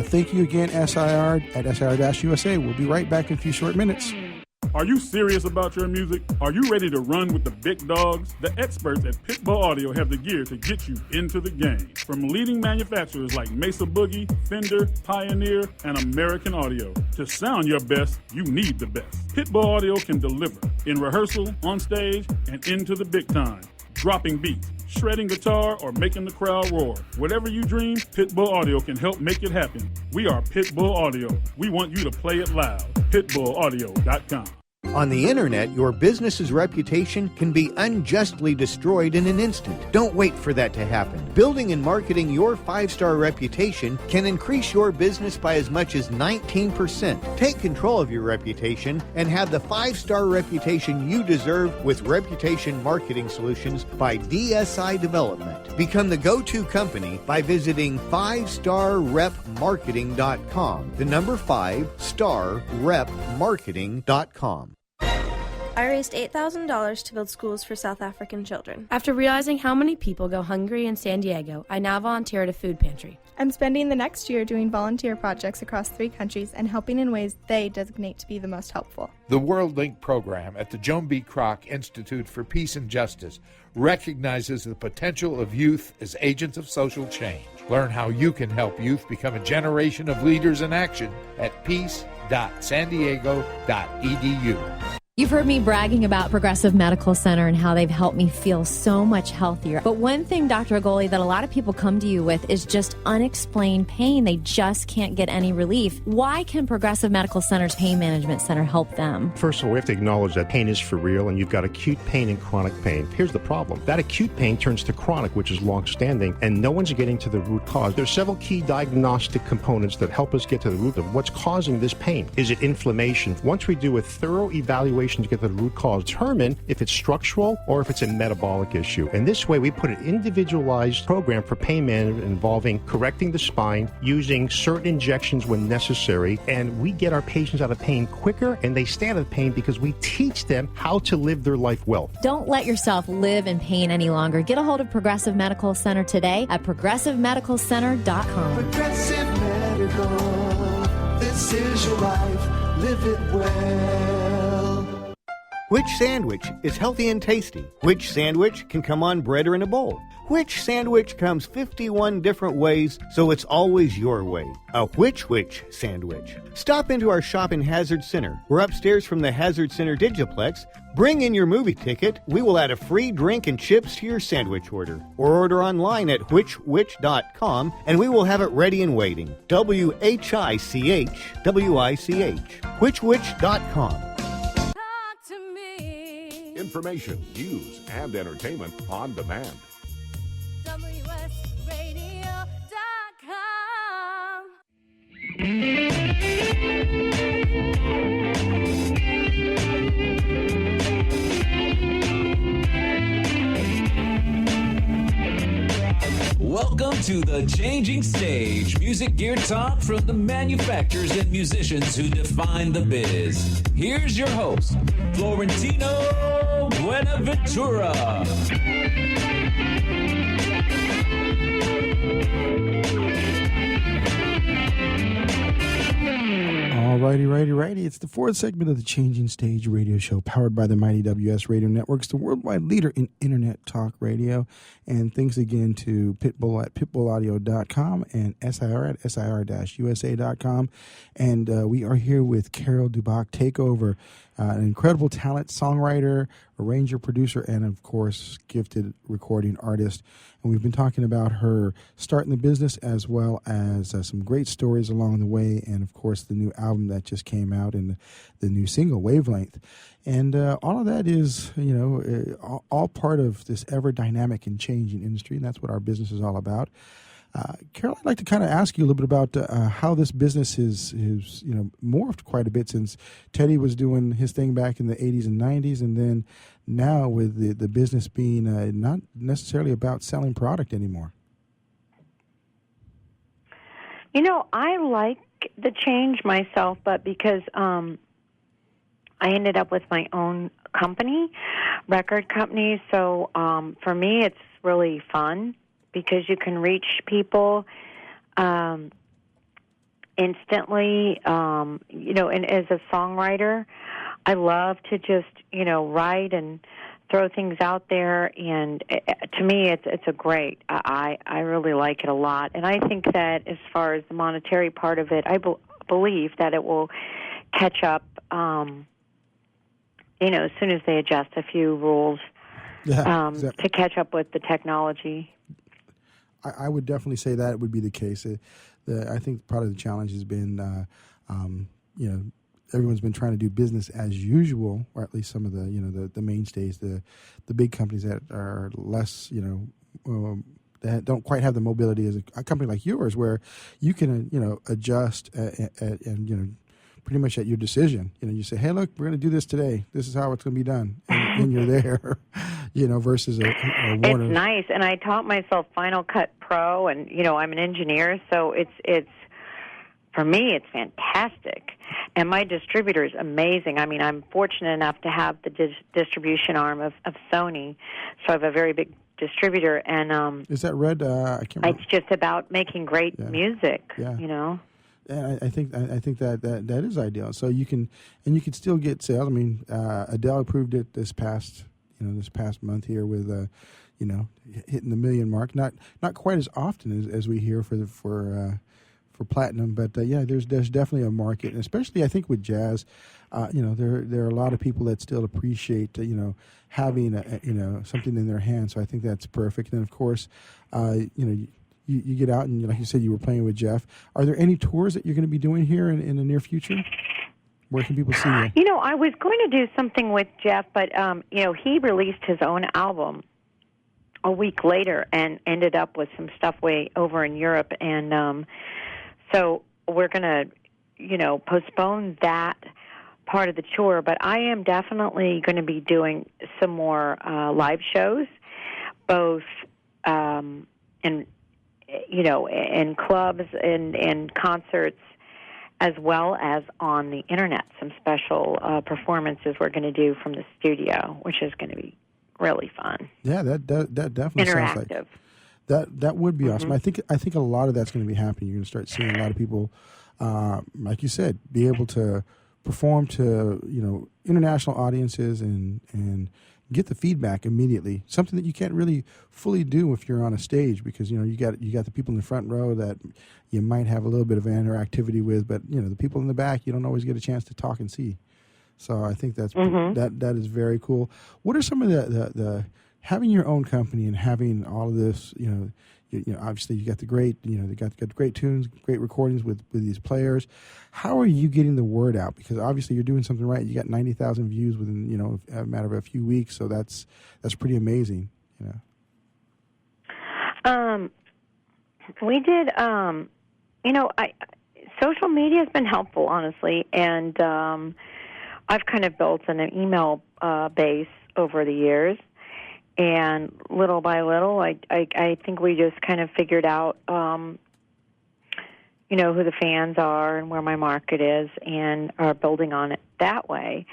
Thank you again, SIR at SIR-USA. We'll be right back in a few short minutes. Are you serious about your music? Are you ready to run with the big dogs? The experts at Pitbull Audio have the gear to get you into the game. From leading manufacturers like Mesa Boogie, Fender, Pioneer, and American Audio. To sound your best, you need the best. Pitbull Audio can deliver in rehearsal, on stage, and into the big time. Dropping beats, shredding guitar, or making the crowd roar. Whatever you dream, Pitbull Audio can help make it happen. We are Pitbull Audio. We want you to play it loud. PitbullAudio.com. On the internet, your business's reputation can be unjustly destroyed in an instant. Don't wait for that to happen. Building and marketing your 5-star reputation can increase your business by as much as 19%. Take control of your reputation and have the 5-star reputation you deserve with Reputation Marketing Solutions by DSI Development. Become the go-to company by visiting 5starrepmarketing.com. The number 5starrepmarketing.com. I raised $8,000 to build schools for South African children. After realizing how many people go hungry in San Diego, I now volunteer at a food pantry. I'm spending the next year doing volunteer projects across 3 countries and helping in ways they designate to be the most helpful. The World Link program at the Joan B. Kroc Institute for Peace and Justice recognizes the potential of youth as agents of social change. Learn how you can help youth become a generation of leaders in action at peace.sandiego.edu. You've heard me bragging about Progressive Medical Center and how they've helped me feel so much healthier. But one thing, Dr. Agoli, that a lot of people come to you with is just unexplained pain. They just can't get any relief. Why can Progressive Medical Center's Pain Management Center help them? First of all, we have to acknowledge that pain is for real, and you've got acute pain and chronic pain. Here's the problem. That acute pain turns to chronic, which is long-standing, and no one's getting to the root cause. There's several key diagnostic components that help us get to the root of what's causing this pain. Is it inflammation? Once we do a thorough evaluation patient to get to the root cause, determine if it's structural or if it's a metabolic issue. And this way, we put an individualized program for pain management involving correcting the spine, using certain injections when necessary, and we get our patients out of pain quicker, and they stay out of pain because we teach them how to live their life well. Don't let yourself live in pain any longer. Get a hold of Progressive Medical Center today at progressivemedicalcenter.com. Progressive Medical, this is your life, live it well. Which sandwich is healthy and tasty? Which sandwich can come on bread or in a bowl? Which sandwich comes 51 different ways, so it's always your way? A which sandwich. Stop into our shop in Hazard Center. We're upstairs from the Hazard Center Digiplex. Bring in your movie ticket. We will add a free drink and chips to your sandwich order. Or order online at which.com, and we will have it ready and waiting. WHICHWICH. Which.com. Information, news, and entertainment on demand. Welcome to The Changing Stage, music gear talk from the manufacturers and musicians who define the biz. Here's your host, Florentino Buenaventura. Righty. It's the fourth segment of the Changing Stage radio show powered by the Mighty WS Radio Networks, the worldwide leader in internet talk radio. And thanks again to Pitbull at pitbullaudio.com and SIR at SIR-USA.com. And we are here with Carol Duboc, Takeover, an incredible talent, songwriter, arranger, producer, and of course, gifted recording artist. And we've been talking about her start in the business as well as some great stories along the way, and of course, the new album that just came out and the new single, Wavelength. And all of that is, all part of this ever dynamic and changing industry, and that's what our business is all about. Carol, I'd like to kind of ask you a little bit about how this business is morphed quite a bit since Teddy was doing his thing back in the 80s and 90s, and then now with the business being not necessarily about selling product anymore. I like the change myself, but because I ended up with my own company, record company, so for me it's really fun because you can reach people instantly, and as a songwriter, I love to just, write and throw things out there, and to me, it's a great. I really like it a lot, and I think that as far as the monetary part of it, I believe that it will catch up. As soon as they adjust a few rules to catch up with the technology. I would definitely say that would be the case. I think part of the challenge has been, everyone's been trying to do business as usual, or at least some of the mainstays, the big companies that are less, that don't quite have the mobility as a company like yours, where you can, adjust and pretty much at your decision. You say, hey, look, we're going to do this today. This is how it's going to be done. And you're there, versus a Warner. It's nice. And I taught myself Final Cut Pro, and, I'm an engineer, so it's for me, it's fantastic. And my distributor is amazing. I mean, I'm fortunate enough to have the distribution arm of Sony, so I have a very big distributor. And is that Red? I can't remember. It's just about making great music, And I think that is ideal. So you can still get sales. I mean, Adele approved it this past month here with hitting the million mark. Not quite as often as we hear for platinum, but there's definitely a market, and especially I think with jazz, there are a lot of people that still appreciate having something in their hands. So I think that's perfect. And of course, You get out and, like you said, you were playing with Jeff. Are there any tours that you're going to be doing here in the near future? Where can people see you? I was going to do something with Jeff, but, he released his own album a week later and ended up with some stuff way over in Europe. And so we're going to, postpone that part of the tour, but I am definitely going to be doing some more live shows, both in clubs and concerts, as well as on the internet. Some special performances we're going to do from the studio, which is going to be really fun. Yeah, that definitely sounds like that would be awesome. I think a lot of that's going to be happening. You're going to start seeing a lot of people, like you said, be able to perform to international audiences and get the feedback immediately. Something that you can't really fully do if you're on a stage, because you got the people in the front row that you might have a little bit of interactivity with, but the people in the back you don't always get a chance to talk and see. So I think that's that is very cool. What are some of the having your own company and having all of this? Obviously you got the great they got great tunes, great recordings with these players. How are you getting the word out? Because obviously you're doing something right. You got 90,000 views within a matter of a few weeks, so that's pretty amazing. We did. Social media has been helpful, honestly, and I've kind of built an email base over the years. And little by little, I think we just kind of figured out, who the fans are and where my market is, and are building on it that way.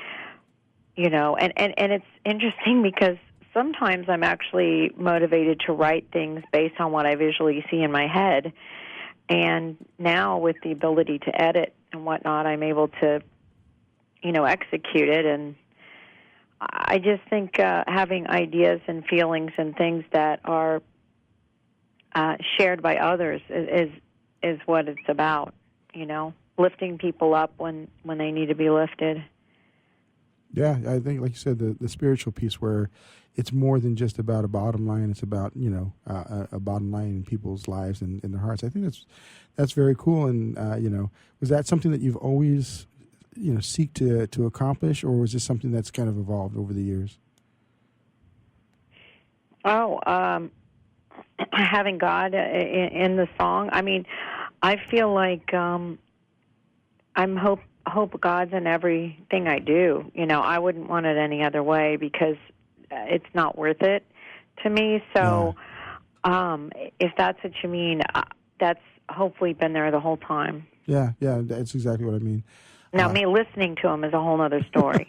And it's interesting because sometimes I'm actually motivated to write things based on what I visually see in my head. And now with the ability to edit and whatnot, I'm able to, execute it. And I just think having ideas and feelings and things that are shared by others is what it's about, lifting people up when they need to be lifted. Yeah, I think, like you said, the spiritual piece where it's more than just about a bottom line. It's about, a bottom line in people's lives and in their hearts. I think that's very cool. And, was that something that you've always seek to accomplish, or was this something that's kind of evolved over the years? Having God in the song. I mean, I feel like hope God's in everything I do. I wouldn't want it any other way, because it's not worth it to me. So, if that's what you mean, that's hopefully been there the whole time. Yeah, that's exactly what I mean. Now, me listening to him is a whole other story.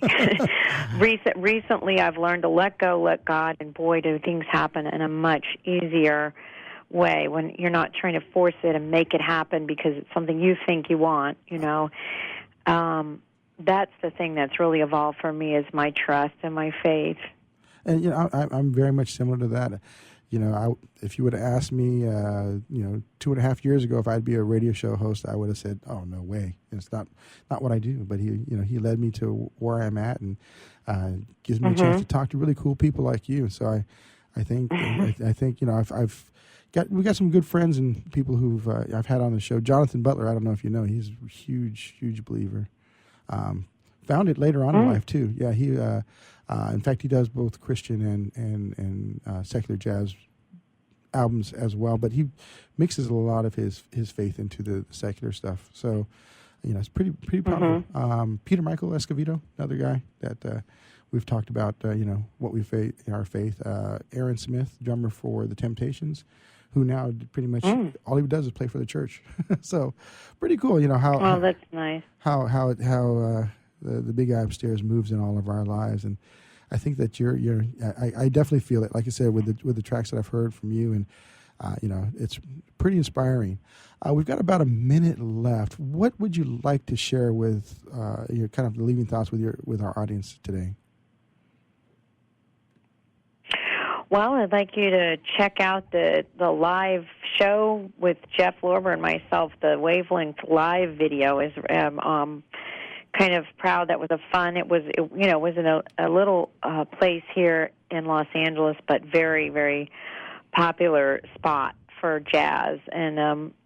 Recently, I've learned to let go, let God, and boy, do things happen in a much easier way when you're not trying to force it and make it happen because it's something you think you want, That's the thing that's really evolved for me, is my trust and my faith. And, I'm very much similar to that. If you would have asked me, 2.5 years ago if I'd be a radio show host, I would have said, "Oh, no way! It's not what I do." But he led me to where I'm at, and gives me a chance to talk to really cool people like you. So I think we got some good friends and people who've I've had on the show. Jonathan Butler, I don't know if you know, he's a huge believer. Found it later on in life too. Yeah, he. In fact, he does both Christian and secular jazz albums as well. But he mixes a lot of his faith into the secular stuff. So, it's pretty powerful. Peter Michael Escovedo, another guy that we've talked about. What we faith in our faith. Aaron Smith, drummer for the Temptations, who now pretty much all he does is play for the church. So, pretty cool. How. Oh, that's nice. How the big guy upstairs moves in all of our lives, and I think that I definitely feel it. Like I said, with the tracks that I've heard from you, and it's pretty inspiring. We've got about a minute left. What would you like to share with your kind of leaving thoughts with our audience today? Well, I'd like you to check out the live show with Jeff Lorber and myself. The Wavelength live video is kind of proud. That was a fun. It was in a little place here in Los Angeles, but very, very popular spot for jazz, and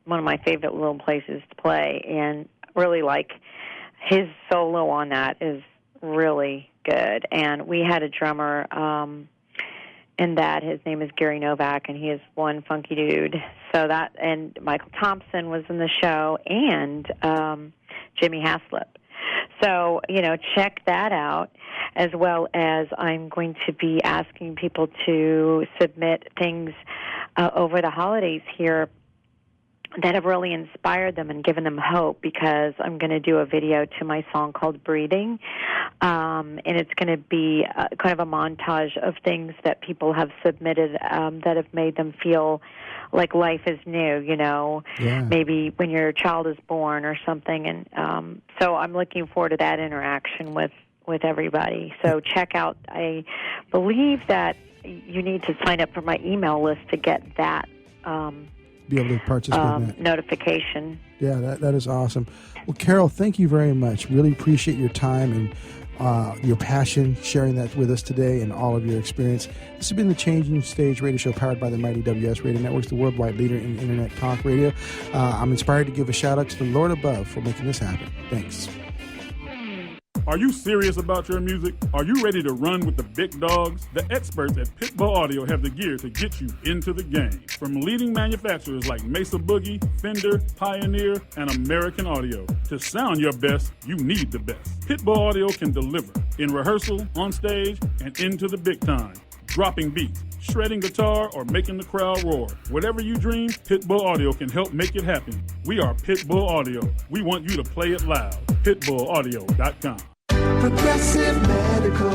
one of my favorite little places to play. And really like his solo on that is really good. And we had a drummer in that. His name is Gary Novak, and he is one funky dude. So that, and Michael Thompson was in the show, and Jimmy Haslip. So, check that out, as well as I'm going to be asking people to submit things over the holidays here that have really inspired them and given them hope, because I'm going to do a video to my song called Breathing, and it's going to be kind of a montage of things that people have submitted that have made them feel like life is new, maybe when your child is born or something. And so I'm looking forward to that interaction with everybody. So check out, I believe that you need to sign up for my email list to get that be able to participate in that notification. Yeah, that is awesome. Well, Carol, thank you very much. Really appreciate your time and your passion, sharing that with us today, and all of your experience. This has been the Changing Stage radio show powered by the mighty WS Radio Networks, the worldwide leader in Internet talk radio. I'm inspired to give a shout out to the Lord above for making this happen. Thanks. Are you serious about your music? Are you ready to run with the big dogs? The experts at Pitbull Audio have the gear to get you into the game. From leading manufacturers like Mesa Boogie, Fender, Pioneer, and American Audio. To sound your best, you need the best. Pitbull Audio can deliver in rehearsal, on stage, and into the big time. Dropping beats, shredding guitar, or making the crowd roar. Whatever you dream, Pitbull Audio can help make it happen. We are Pitbull Audio. We want you to play it loud. PitbullAudio.com. Progressive Medical.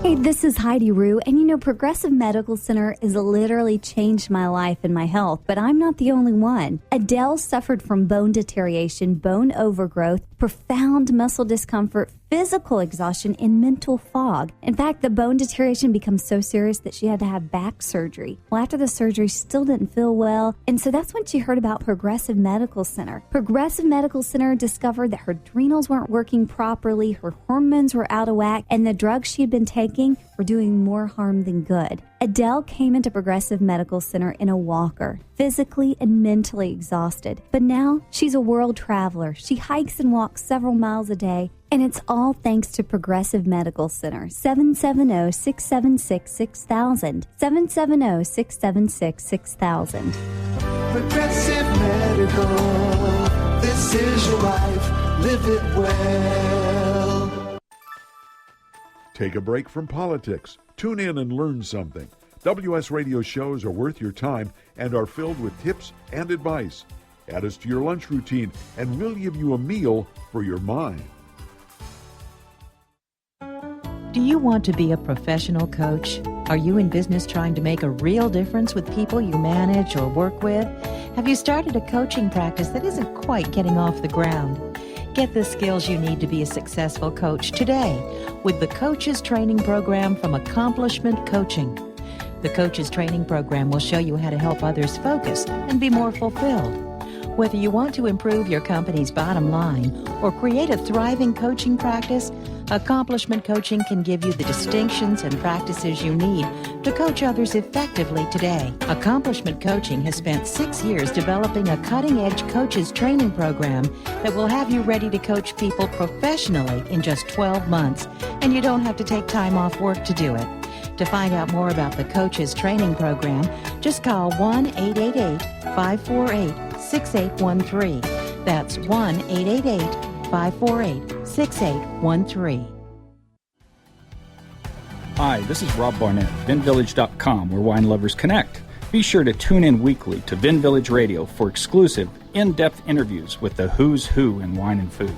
Hey, this is Heidi Rue, and Progressive Medical Center has literally changed my life and my health, but I'm not the only one. Adele suffered from bone deterioration, bone overgrowth, profound muscle discomfort, physical exhaustion, and mental fog. In fact, the bone deterioration becomes so serious that she had to have back surgery. Well, after the surgery, she still didn't feel well, and so that's when she heard about Progressive Medical Center. Progressive Medical Center discovered that her adrenals weren't working properly, her hormones were out of whack, and the drugs she had been taking were doing more harm than good. Adele came into Progressive Medical Center in a walker, physically and mentally exhausted. But now she's a world traveler. She hikes and walks several miles a day, and it's all thanks to Progressive Medical Center. 770-676-6000. 770-676-6000. Progressive Medical. This is your life. Live it well. Take a break from politics. Tune in and learn something. WS Radio shows are worth your time and are filled with tips and advice. Add us to your lunch routine, and we'll give you a meal for your mind. Do you want to be a professional coach? Are you in business trying to make a real difference with people you manage or work with? Have you started a coaching practice that isn't quite getting off the ground? Get the skills you need to be a successful coach today with the Coaches Training Program from Accomplishment Coaching. The Coaches Training Program will show you how to help others focus and be more fulfilled. Whether you want to improve your company's bottom line or create a thriving coaching practice, Accomplishment Coaching can give you the distinctions and practices you need to coach others effectively today. Accomplishment Coaching has spent 6 years developing a cutting-edge coaches training program that will have you ready to coach people professionally in just 12 months, and you don't have to take time off work to do it. To find out more about the Coaches Training Program, just call 1-888-548-6813. That's 1-888-548-6813. Hi, this is Rob Barnett, VinVillage.com, where wine lovers connect. Be sure to tune in weekly to Vin Village Radio for exclusive, in-depth interviews with the who's who in wine and food.